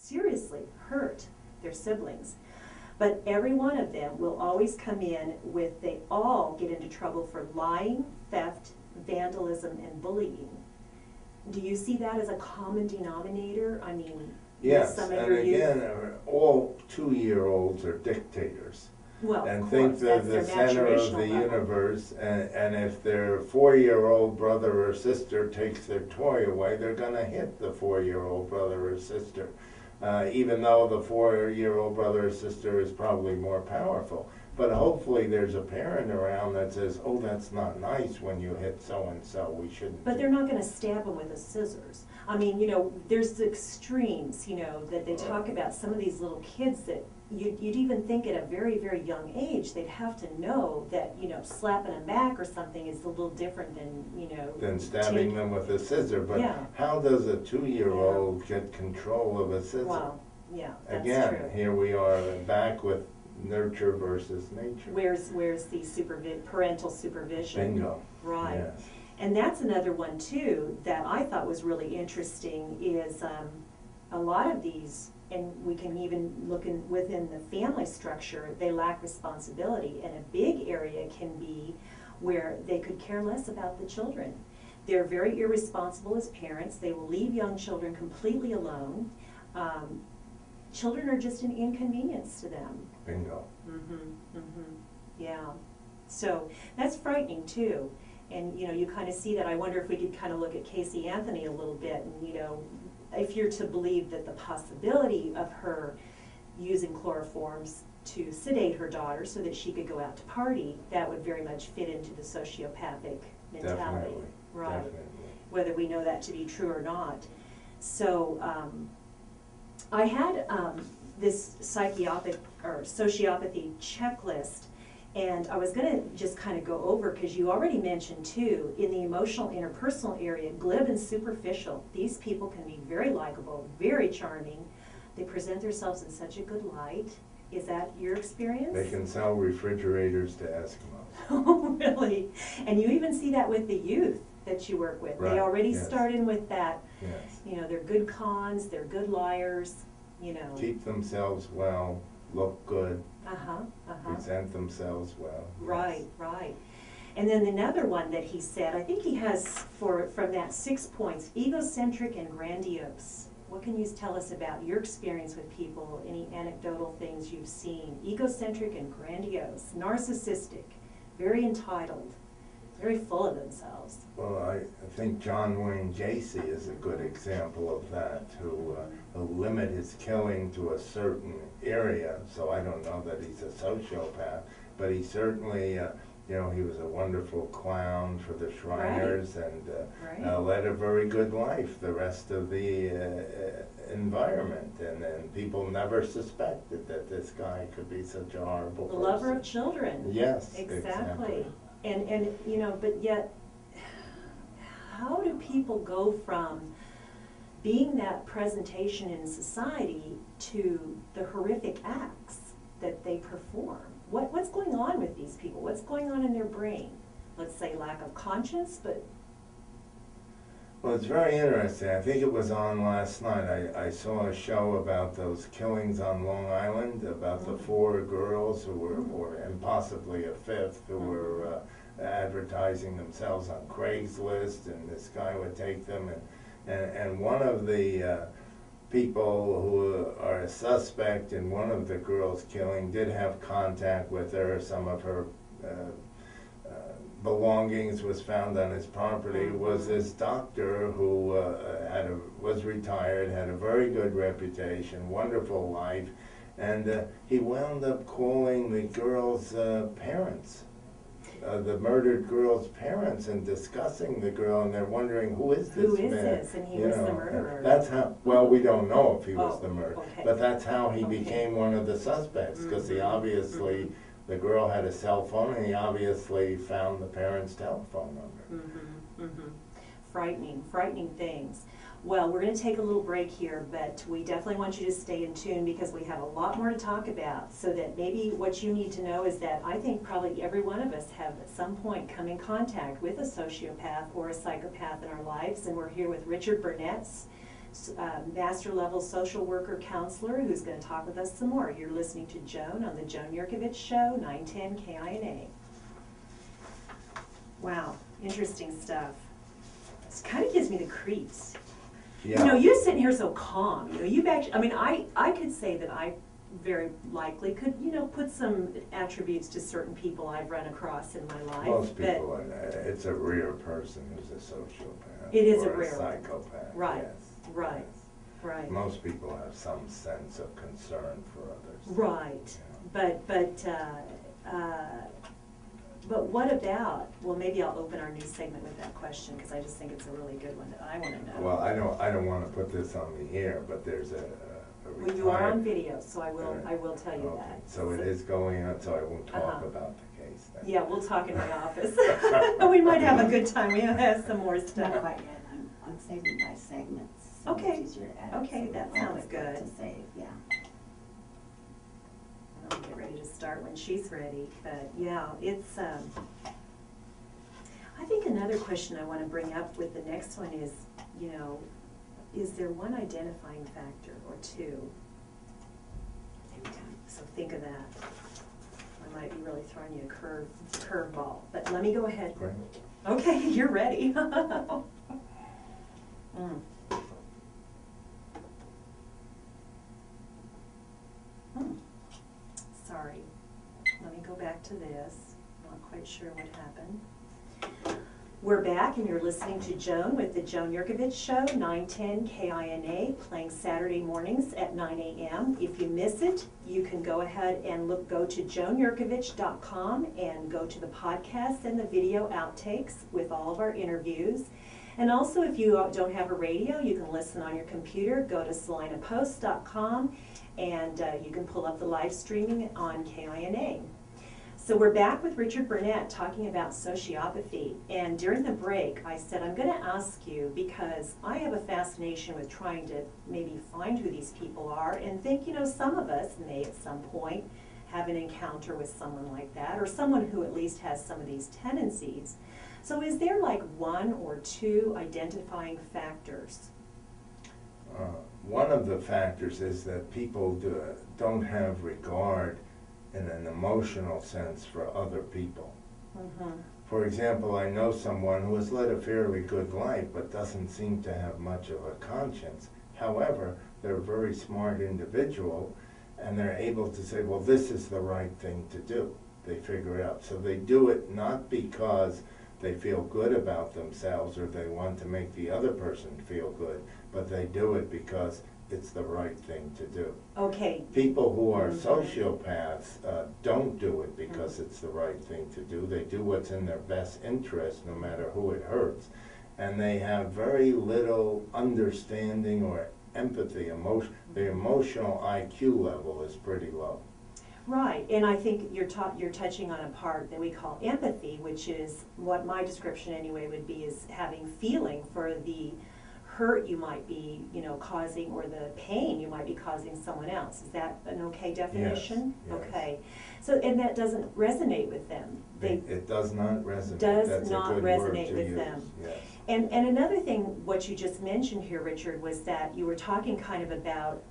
seriously hurt their siblings. But every one of them will always come in with, they all get into trouble for lying, theft, vandalism, and bullying. Do you see that as a common denominator? I mean, yes, some of and your again, youth? all 2-year-olds are dictators. Well, And of think course, they're that's the their center of maturational the level. universe, and if their 4-year-old brother or sister takes their toy away, they're going to hit the 4-year-old brother or sister, even though the 4-year-old brother or sister is probably more powerful. But hopefully there's a parent around that says, oh, that's not nice when you hit so-and-so, we shouldn't. But they're not going to stab them with the scissors. I mean, you know, there's the extremes, you know, that they talk about. Some of these little kids that you'd even think at a very, very young age, they'd have to know that, you know, slapping them back or something is a little different than, you know, than stabbing them with a scissor. But yeah. How does a 2-year-old get control of a scissor? Well, yeah, that's Again, true. here we are back with nurture versus nature. Where's the parental supervision? Bingo. Right. Yes. And that's another one too that I thought was really interesting is a lot of these, and we can even look within the family structure, they lack responsibility, and a big area can be where they could care less about the children. They're very irresponsible as parents. They will leave young children completely alone. Children are just an inconvenience to them. Bingo. Yeah. So that's frightening too. And you know, you kind of see that. I wonder if we could kind of look at Casey Anthony a little bit, and you know, if you're to believe that the possibility of her using chloroforms to sedate her daughter so that she could go out to party, that would very much fit into the sociopathic mentality. Definitely. Right. Definitely. Whether we know that to be true or not. So I had this sociopathy checklist, and I was going to just kind of go over, because you already mentioned too, in the emotional interpersonal area, glib and superficial. These people can be very likable, very charming. They present themselves in such a good light. Is that your experience? They can sell refrigerators to Eskimos. Oh, really? And you even see that with the youth that you work with. Right. They already Yes. start in with that. Yes. You know, they're good cons, they're good liars, you know. Keep themselves well, look good, present themselves well. Right, Yes. right. And then another one that he said, I think he has from that 6 points, egocentric and grandiose. What can you tell us about your experience with people, any anecdotal things you've seen? Egocentric and grandiose, narcissistic, very entitled, very full of themselves. Well, I think John Wayne Gacy is a good example of that, who limit his killing to a certain area. So I don't know that he's a sociopath, but he certainly, you know, he was a wonderful clown for the Shriners, Right. and Right. led a very good life the rest of the environment. And then people never suspected that this guy could be such a horrible The person. lover of children. Yes, Exactly. And you know, but yet, how do people go from being that presentation in society to the horrific acts that they perform? What's going on with these people? What's going on in their brain? Let's say lack of conscience, but... Well, it's very interesting. I think it was on last night. I saw a show about those killings on Long Island, about the 4 girls who were, and possibly a 5th, who were advertising themselves on Craigslist, and this guy would take them, and one of the people who are a suspect in one of the girls' killing did have contact with her. Some of her belongings was found on his property. Was this doctor who was retired, had a very good reputation, wonderful life, and he wound up calling the girl's parents, the murdered girl's parents, and discussing the girl, and they're wondering, who is this man? Who is this? And he was the murderer. That's how, well, we don't know if he was the murderer, okay. but that's how he Okay. became one of the suspects, because he obviously, the girl had a cell phone, and he obviously found the parents' telephone number. Frightening, frightening things. Well, we're going to take a little break here, but we definitely want you to stay in tune, because we have a lot more to talk about. So that maybe what you need to know is that I think probably every one of us have at some point come in contact with a sociopath or a psychopath in our lives, and we're here with Richard Burnett, master level social worker counselor who's going to talk with us some more. You're listening to Joan on the Joan Jerkovich Show, 910 KINA. Wow, interesting stuff. It kind of gives me the creeps. Yeah. You know, you're sitting here so calm. You know, you've actually, I mean, I could say that I very likely could, you know, put some attributes to certain people I've run across in my life. Most people, it's a rare person who's a sociopath. It is or a rare psychopath. Right, Yes, right, yes. right. Most people have some sense of concern for others. Right, but what about, well, maybe I'll open our new segment with that question, because I just think it's a really good one that I want to know. Well, I don't want to put this on the air, but there's a Well, you are on video, so I will tell you okay. that. So it is going on, so I won't talk about the case then. Yeah, we'll talk in my office. We might have a good time. We have some more stuff. Not quite yet. I'm saving by segments. So Okay. it's easier to edit, Okay, so that I'll sounds wait for it good. To save, yeah. I'll get ready to start when she's ready. But yeah, it's. I think another question I want to bring up with the next one is, you know, is there one identifying factor or two? So think of that. I might be really throwing you a curveball, but let me go ahead. Great. Okay, you're ready. Sorry. Let me go back to this. Not quite sure what happened. We're back, and you're listening to Joan with the Joan Jerkovich Show, 910 KINA, playing Saturday mornings at 9 a.m. If you miss it, you can go ahead and go to joanjerkovich.com and go to the podcast and the video outtakes with all of our interviews. And also, if you don't have a radio, you can listen on your computer. Go to salinapost.com, and you can pull up the live streaming on KINA. So we're back with Richard Burnett talking about sociopathy, and during the break I said I'm going to ask you, because I have a fascination with trying to maybe find who these people are and think, you know, some of us may at some point have an encounter with someone like that, or someone who at least has some of these tendencies. So is there like one or two identifying factors? One of the factors is that people don't have regard in an emotional sense for other people. Mm-hmm. For example, I know someone who has led a fairly good life but doesn't seem to have much of a conscience. However, they're a very smart individual, and they're able to say, well, this is the right thing to do. They figure it out. So they do it not because they feel good about themselves or they want to make the other person feel good, but they do it because it's the right thing to do. Okay. People who are sociopaths don't do it because it's the right thing to do. They do what's in their best interest, no matter who it hurts. And they have very little understanding or empathy. The emotional IQ level is pretty low. Right, and I think you're touching on a part that we call empathy, which is what my description anyway would be, is having feeling for the hurt you might be, you know, causing, or the pain you might be causing someone else. Is that an okay definition? Yes, yes. Okay. So, and that doesn't resonate with them. It does not resonate. Does not resonate with them. Yes. And another thing, what you just mentioned here, Richard, was that you were talking kind of about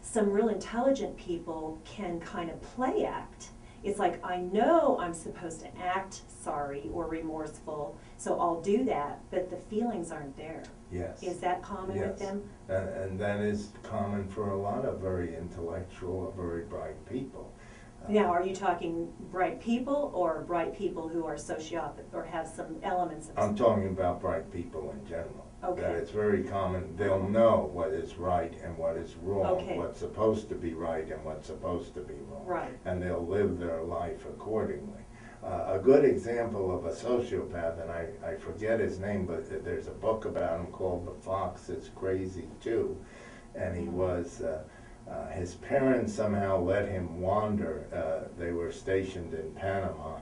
some real intelligent people can kind of play act. It's like, I know I'm supposed to act sorry or remorseful, so I'll do that, but the feelings aren't there. Yes. Is that common with them? And that is common for a lot of very intellectual, very bright people. Now, are you talking bright people or bright people who are sociopathic or have some elements of... I'm talking about bright people in general. Okay. That it's very common. They'll know what is right and what is wrong, Okay. what's supposed to be right and what's supposed to be wrong. Right. And they'll live their life accordingly. A good example of a sociopath, and I forget his name, but there's a book about him called The Fox That's Crazy Too. And he was, his parents somehow let him wander. They were stationed in Panama,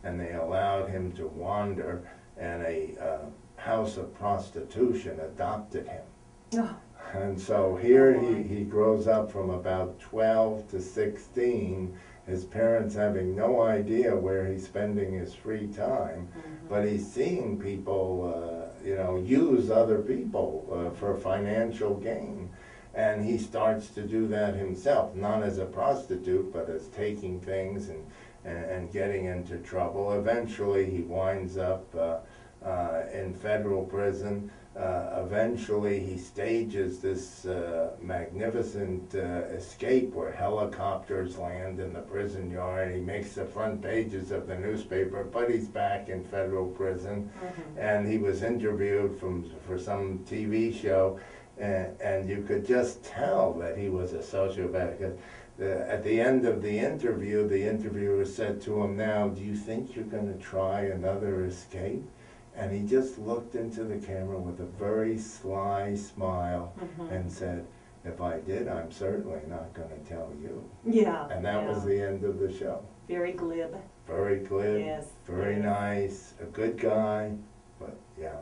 and they allowed him to wander, and a house of prostitution adopted him. Oh. And so here he grows up from about 12 to 16, his parents having no idea where he's spending his free time, but he's seeing people, use other people for financial gain. And he starts to do that himself, not as a prostitute, but as taking things and getting into trouble. Eventually, he winds up in federal prison. Eventually, he stages this magnificent escape where helicopters land in the prison yard. He makes the front pages of the newspaper, but he's back in federal prison. Mm-hmm. And he was interviewed for some TV show. And you could just tell that he was a sociopath. At the end of the interviewer said to him, "Now, do you think you're going to try another escape?" And he just looked into the camera with a very sly smile and said, "If I did, I'm certainly not going to tell you." Yeah. And that was the end of the show. Very glib. Very glib. Yes. Very nice. A good guy. But yeah.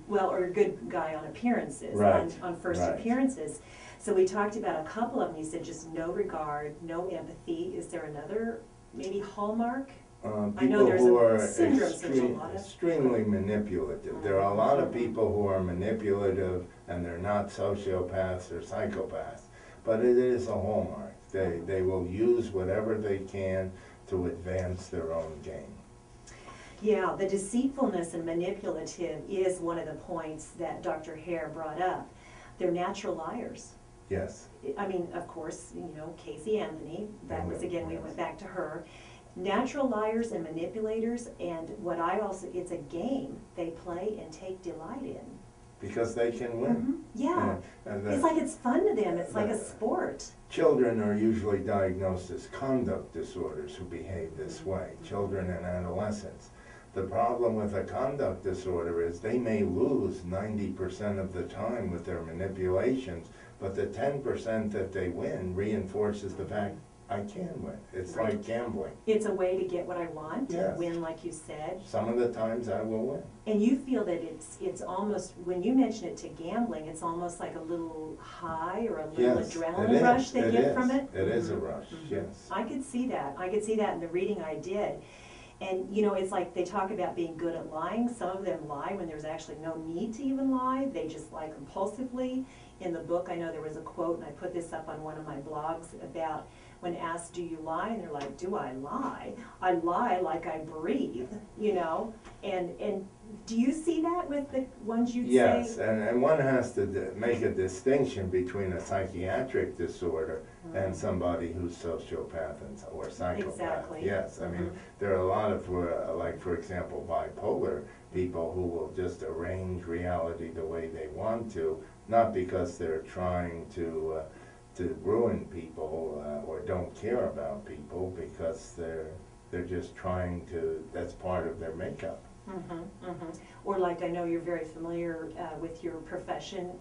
Well, or a good guy on appearances, right. on first appearances. So we talked about a couple of them. You said just no regard, no empathy. Is there another maybe hallmark? People who are syndromes, extremely manipulative. There are a lot of people who are manipulative and they're not sociopaths or psychopaths, but it is a hallmark. They will use whatever they can to advance their own gain. Yeah, the deceitfulness and manipulative is one of the points that Dr. Hare brought up. They're natural liars. Yes. I mean, of course, Casey Anthony, that was, again, we went back to her. Natural liars and manipulators, and it's a game they play and take delight in. Because they can win. Yeah. It's like it's fun to them. It's like a sport. Children are usually diagnosed as conduct disorders who behave this way, children and adolescents. The problem with a conduct disorder is they may lose 90% of the time with their manipulations, but the 10% that they win reinforces the fact, I can win. It's like gambling. It's a way to get what I want, yes. To win, like you said. Some of the times I will win. And you feel that it's almost, when you mention it to gambling, it's almost like a little high or a little adrenaline rush they get from it? It is a rush, yes. I could see that. I could see that in the reading I did. And, it's like they talk about being good at lying. Some of them lie when there's actually no need to even lie. They just lie compulsively. In the book, I know there was a quote, and I put this up on one of my blogs, about when asked, do you lie? And they're like, do I lie? I lie like I breathe, And do you see that with the ones you'd say? Yes, and one has to make a distinction between a psychiatric disorder and somebody who's sociopath or psychopath. Exactly. Yes, I mean, there are a lot of, for example, bipolar people who will just arrange reality the way they want to, not because they're trying to ruin people or don't care about people, because they're just trying to, that's part of their makeup. Or like, I know you're very familiar with your profession,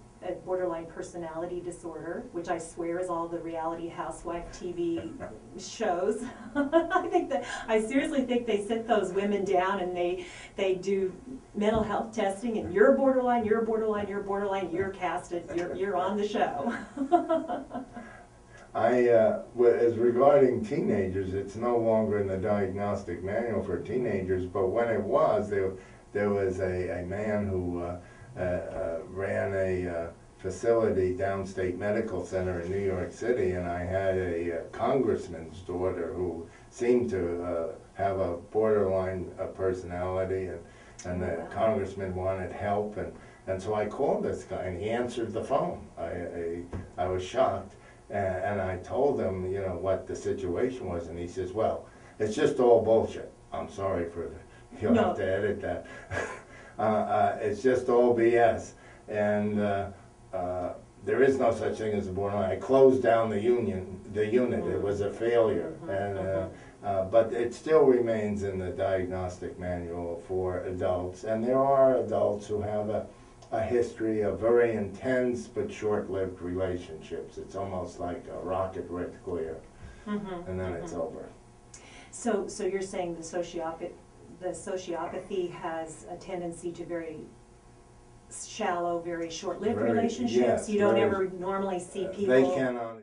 borderline personality disorder, which I swear is all the reality housewife TV shows. I seriously think they sit those women down and they do mental health testing, and you're borderline, you're borderline, you're borderline, you're casted, you're on the show. As regarding teenagers, it's no longer in the diagnostic manual for teenagers, but when it was, there was a man who ran a facility, Downstate Medical Center in New York City, and I had a congressman's daughter who seemed to have a borderline personality, and the congressman wanted help, and so I called this guy, and he answered the phone. I was shocked. And I told him, what the situation was, and he says, well, it's just all bullshit. I'm sorry for you'll have to edit that. It's just all BS. And there is no such thing as a borderline. I closed down the unit. It was a failure. But it still remains in the diagnostic manual for adults. And there are adults who have a history of very intense but short-lived relationships. It's almost like a rocket writ clear, and then it's over. So you're saying the sociopathy has a tendency to very shallow, very short-lived relationships? Yes, you don't ever normally see people... They cannot...